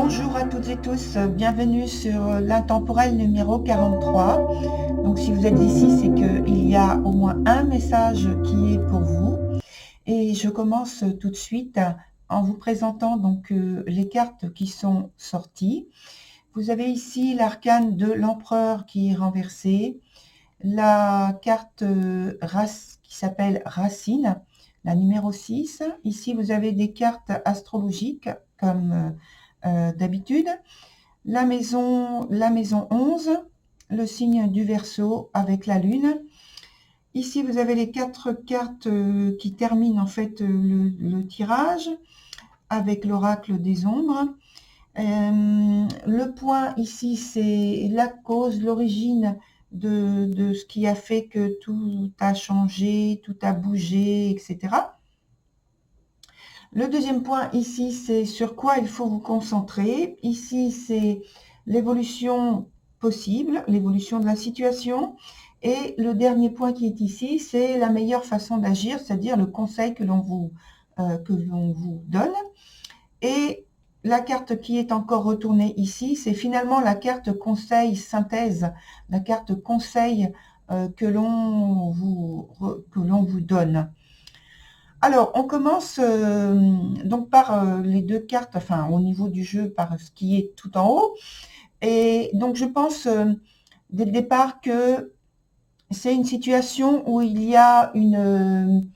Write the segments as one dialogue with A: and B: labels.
A: Bonjour à toutes et tous, bienvenue sur l'intemporel numéro 43. Donc si vous êtes ici, c'est qu'il y a au moins un message qui est pour vous. Et je commence tout de suite en vous présentant donc les cartes qui sont sorties. Vous avez ici l'arcane de l'empereur qui est renversé, la carte qui s'appelle Racine, la numéro 6. Ici, vous avez des cartes astrologiques comme d'habitude. La maison 11, le signe du Verseau avec la lune. Ici, vous avez les 4 cartes qui terminent en fait le tirage avec l'oracle des ombres. Le point ici, c'est la cause, l'origine de ce qui a fait que tout a changé, tout a bougé, etc. Le deuxième point ici, c'est sur quoi il faut vous concentrer. Ici, c'est l'évolution possible, l'évolution de la situation. Et le dernier point qui est ici, c'est la meilleure façon d'agir, c'est-à-dire le conseil que l'on vous donne. Et la carte qui est encore retournée ici, c'est finalement la carte conseil synthèse, la carte conseil que l'on vous donne. Alors, on commence donc par les deux cartes, enfin au niveau du jeu, par ce qui est tout en haut. Et donc, je pense dès le départ que c'est une situation où il y a une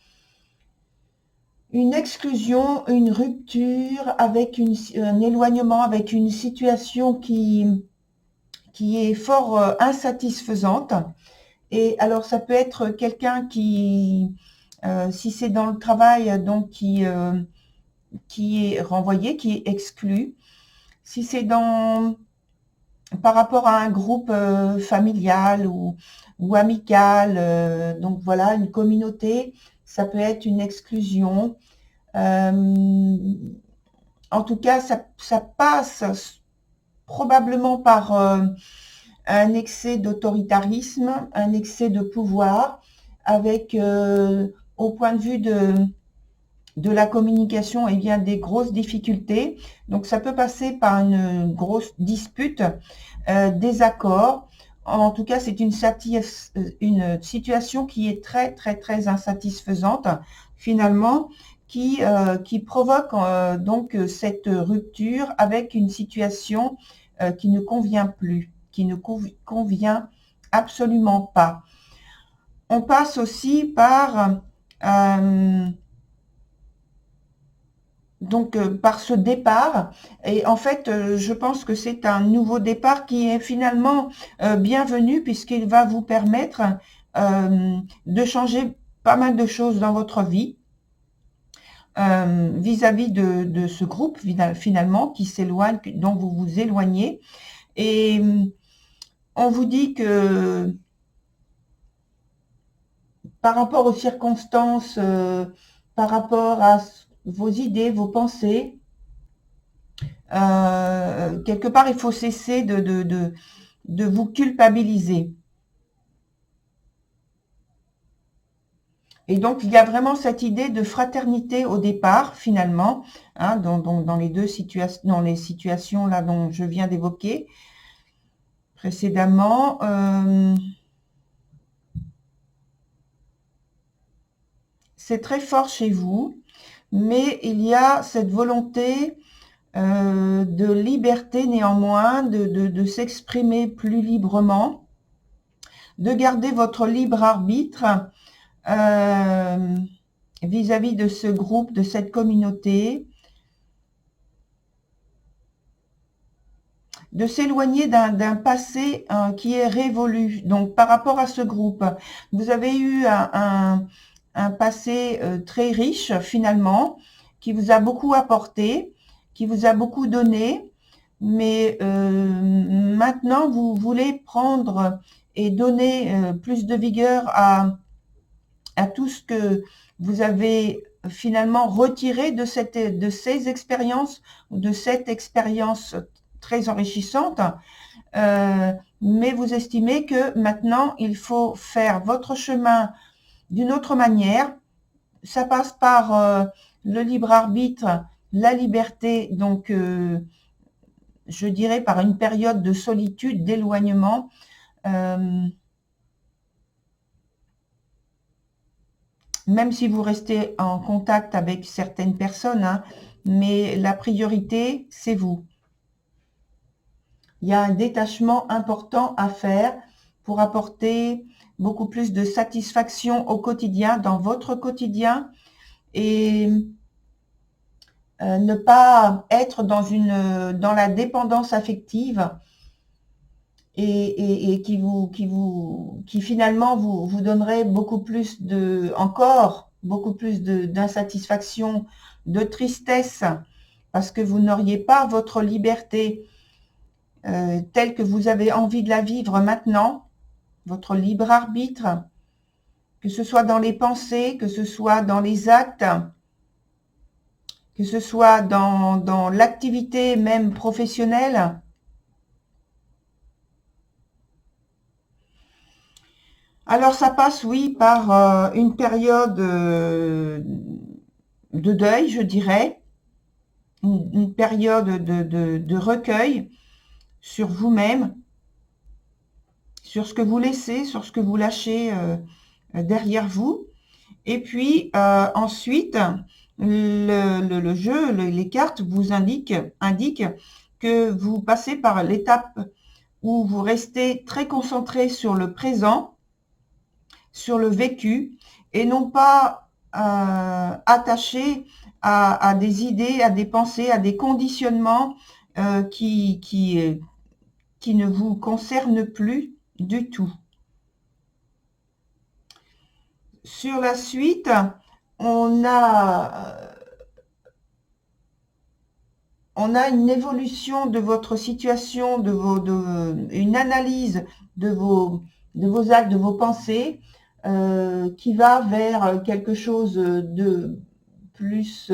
A: exclusion, une rupture, avec un éloignement, avec une situation qui est fort insatisfaisante. Et alors, ça peut être quelqu'un qui, si c'est dans le travail, donc qui est renvoyé, qui est exclu. Si c'est par rapport à un groupe familial ou amical, donc voilà, une communauté, ça peut être une exclusion. En tout cas, ça passe probablement par un excès d'autoritarisme, un excès de pouvoir, avec, au point de vue de la communication, eh bien, des grosses difficultés. Donc, ça peut passer par une grosse dispute, désaccord. En tout cas, c'est une situation qui est très, très, très insatisfaisante, finalement, qui provoque donc cette rupture avec une situation qui ne convient plus, qui ne convient absolument pas. On passe aussi par par ce départ, et en fait, je pense que c'est un nouveau départ qui est finalement bienvenu, puisqu'il va vous permettre de changer pas mal de choses dans votre vie, vis-à-vis de ce groupe, finalement, qui s'éloigne, dont vous vous éloignez. Et on vous dit que par rapport aux circonstances, par rapport à vos idées, vos pensées, quelque part, il faut cesser de vous culpabiliser. Et donc, il y a vraiment cette idée de fraternité au départ, finalement, hein, dans les deux situations, dans les situations là dont je viens d'évoquer précédemment. C'est très fort chez vous, mais il y a cette volonté de liberté néanmoins, de s'exprimer plus librement, de garder votre libre arbitre vis-à-vis de ce groupe, de cette communauté, de s'éloigner d'un passé qui est révolu. Donc, par rapport à ce groupe, vous avez eu un passé très riche, finalement, qui vous a beaucoup apporté, qui vous a beaucoup donné, mais maintenant, vous voulez prendre et donner plus de vigueur à tout ce que vous avez finalement retiré de ces expériences, ou de cette expérience très enrichissante, mais vous estimez que maintenant, il faut faire votre chemin d'une autre manière. Ça passe par le libre arbitre, la liberté, donc je dirais, par une période de solitude, d'éloignement. Même si vous restez en contact avec certaines personnes, hein, mais la priorité, c'est vous. Il y a un détachement important à faire pour apporter beaucoup plus de satisfaction au quotidien, dans votre quotidien, et ne pas être dans la dépendance affective et qui finalement vous donnerait beaucoup plus d'insatisfaction, de tristesse, parce que vous n'auriez pas votre liberté telle que vous avez envie de la vivre maintenant, votre libre arbitre, que ce soit dans les pensées, que ce soit dans les actes, que ce soit dans l'activité même professionnelle. Alors ça passe, oui, par une période de deuil, je dirais, une période de recueil sur vous-même, sur ce que vous laissez, sur ce que vous lâchez derrière vous. Et puis ensuite, le jeu, les cartes vous indiquent que vous passez par l'étape où vous restez très concentré sur le présent, sur le vécu, et non pas attaché à des idées, à des pensées, à des conditionnements qui ne vous concernent plus du tout. Sur la suite, on a une évolution de votre situation, une analyse de vos actes, de vos pensées, qui va vers quelque chose de plus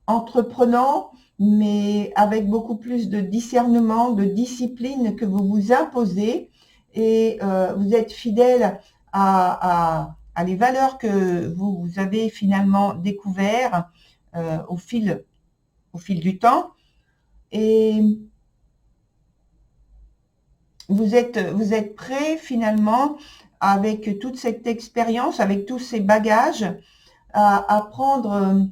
A: entreprenant, mais avec beaucoup plus de discernement, de discipline que vous vous imposez, et vous êtes fidèle à les valeurs que vous avez finalement découvertes au fil du temps, et vous êtes prêt finalement, avec toute cette expérience, avec tous ces bagages, à prendre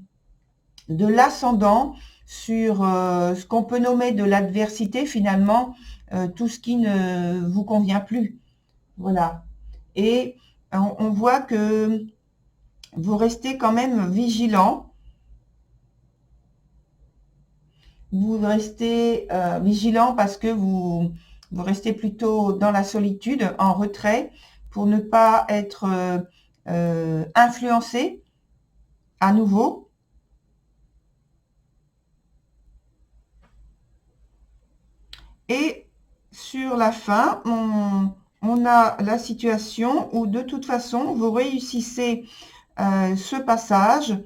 A: de l'ascendant sur ce qu'on peut nommer de l'adversité, finalement, tout ce qui ne vous convient plus. Voilà. Et on voit que vous restez quand même vigilant. Vous restez vigilant parce que vous restez plutôt dans la solitude, en retrait, pour ne pas être influencé à nouveau. Et sur la fin, on a la situation où de toute façon, vous réussissez ce passage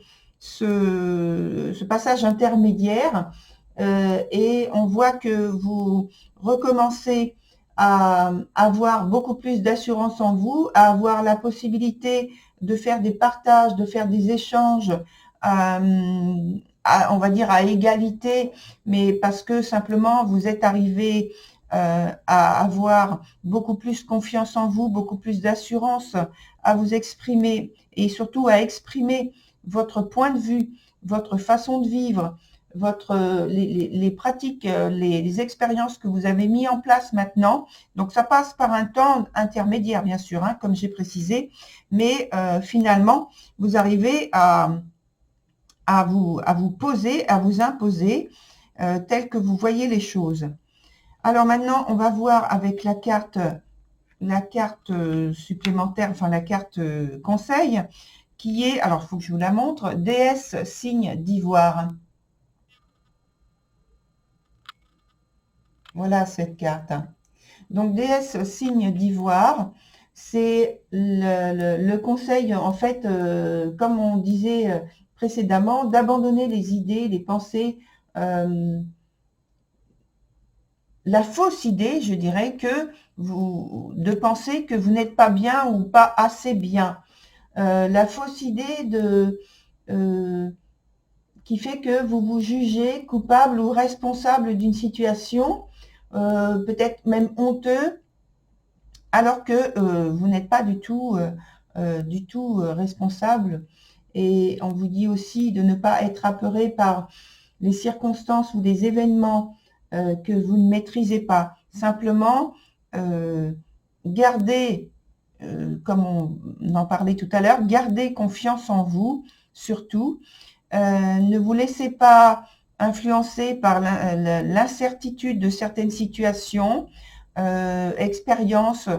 A: intermédiaire, et on voit que vous recommencez à avoir beaucoup plus d'assurance en vous, à avoir la possibilité de faire des partages, de faire des échanges, on va dire à égalité, mais parce que simplement vous êtes arrivé à avoir beaucoup plus confiance en vous, beaucoup plus d'assurance, à vous exprimer, et surtout à exprimer votre point de vue, votre façon de vivre, les pratiques, les expériences que vous avez mis en place maintenant. Donc ça passe par un temps intermédiaire, bien sûr, hein, comme j'ai précisé, mais finalement vous arrivez à vous poser, à vous imposer tel que vous voyez les choses. Alors maintenant, on va voir avec la carte supplémentaire, enfin la carte conseil, qui est, alors il faut que je vous la montre, déesse signe d'ivoire. Voilà cette carte. Donc déesse signe d'ivoire, c'est le conseil, en fait, comme on disait précédemment, d'abandonner les idées, les pensées, la fausse idée, je dirais, de penser que vous n'êtes pas bien ou pas assez bien. La fausse idée qui fait que vous vous jugez coupable ou responsable d'une situation, peut-être même honteux, alors que vous n'êtes pas du tout responsable. Et on vous dit aussi de ne pas être apeuré par les circonstances ou des événements que vous ne maîtrisez pas. Simplement, gardez, comme on en parlait tout à l'heure, gardez confiance en vous, surtout. Ne vous laissez pas influencer par l'incertitude de certaines situations, expériences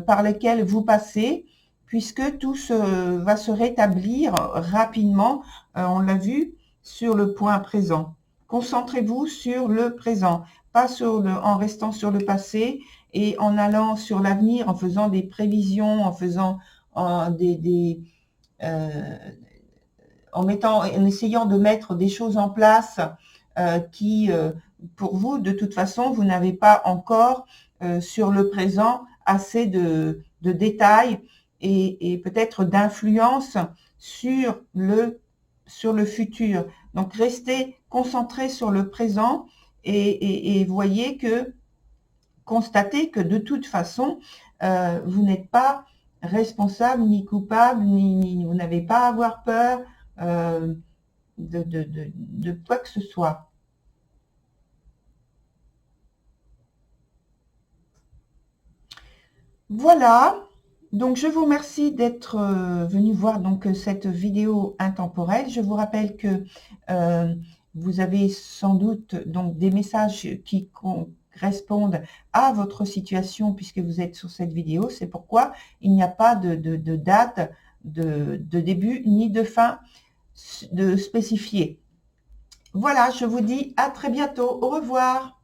A: par lesquelles vous passez, puisque tout va se rétablir rapidement, on l'a vu, sur le point présent. Concentrez-vous sur le présent, pas en restant sur le passé et en allant sur l'avenir, en faisant des prévisions, en faisant en essayant de mettre des choses en place qui, pour vous, de toute façon, vous n'avez pas encore sur le présent assez de détails et peut-être d'influence sur le futur. Donc, restez concentré sur le présent et voyez que, constatez que de toute façon, vous n'êtes pas responsable ni coupable, ni vous n'avez pas à avoir peur de quoi que ce soit. Voilà, donc je vous remercie d'être venu voir donc cette vidéo intemporelle. Je vous rappelle que vous avez sans doute donc des messages qui correspondent à votre situation puisque vous êtes sur cette vidéo. C'est pourquoi il n'y a pas de date de début ni de fin de spécifier. Voilà, je vous dis à très bientôt. Au revoir.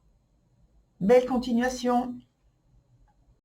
A: Belle continuation.